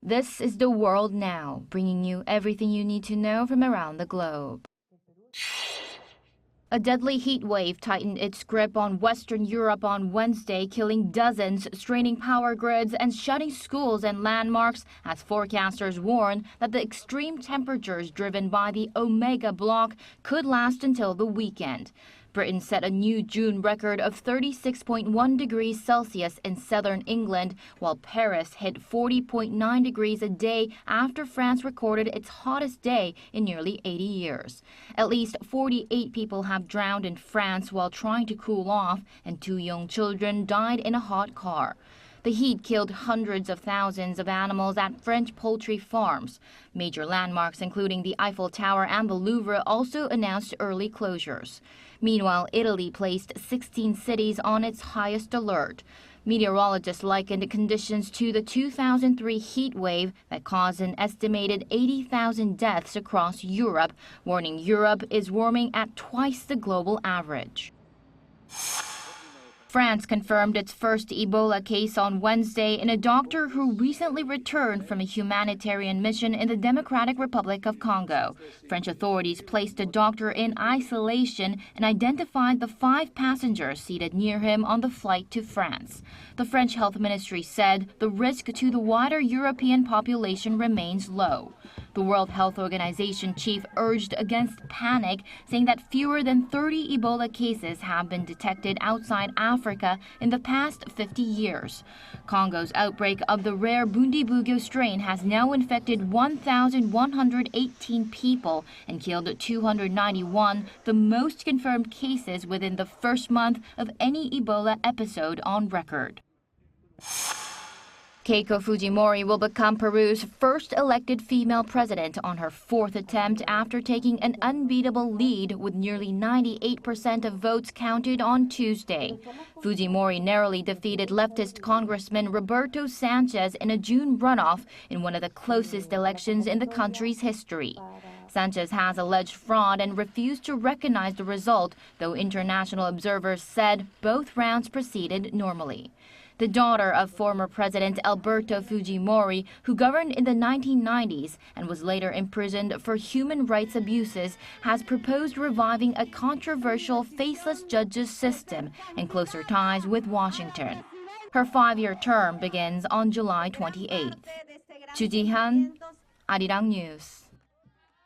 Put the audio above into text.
This is the world now, bringing you everything you need to know from around the globe. A deadly heat wave tightened its grip on Western Europe on Wednesday, killing dozens, straining power grids, and shutting schools and landmarks as forecasters warn that the extreme temperatures driven by the Omega block could last until the weekend. Britain set a new June record of 36.1 degrees Celsius in southern England, while Paris hit 40.9 degrees a day after France recorded its hottest day in nearly 80 years. At least 48 people have drowned in France while trying to cool off, and 2 young children died in a hot car. The heat killed hundreds of thousands of animals at French poultry farms. Major landmarks, including the Eiffel Tower and the Louvre, also announced early closures. Meanwhile, Italy placed 16 cities on its highest alert. Meteorologists likened conditions to the 2003 heat wave that caused an estimated 80,000 deaths across Europe, warning Europe is warming at twice the global average. France confirmed its first Ebola case on Wednesday in a doctor who recently returned from a humanitarian mission in the Democratic Republic of Congo. French authorities placed the doctor in isolation and identified the 5 passengers seated near him on the flight to France. The French Health Ministry said the risk to the wider European population remains low. The World Health Organization chief urged against panic, saying that fewer than 30 Ebola cases have been detected outside Africa in the past 50 years. Congo's outbreak of the rare Bundibugyo strain has now infected 1,118 people and killed 291, the most confirmed cases within the first month of any Ebola episode on record. Keiko Fujimori will become Peru's first elected female president on her 4th attempt after taking an unbeatable lead with nearly 98% of votes counted on Tuesday. Fujimori narrowly defeated leftist Congressman Roberto Sanchez in a June runoff in one of the closest elections in the country's history. Sanchez has alleged fraud and refused to recognize the result, though international observers said both rounds proceeded normally. The daughter of former President Alberto Fujimori, who governed in the 1990s and was later imprisoned for human rights abuses, has proposed reviving a controversial faceless judges system and closer ties with Washington. Her 5-year term begins on July 28th. Ju Ji-hyun, ArirangNews.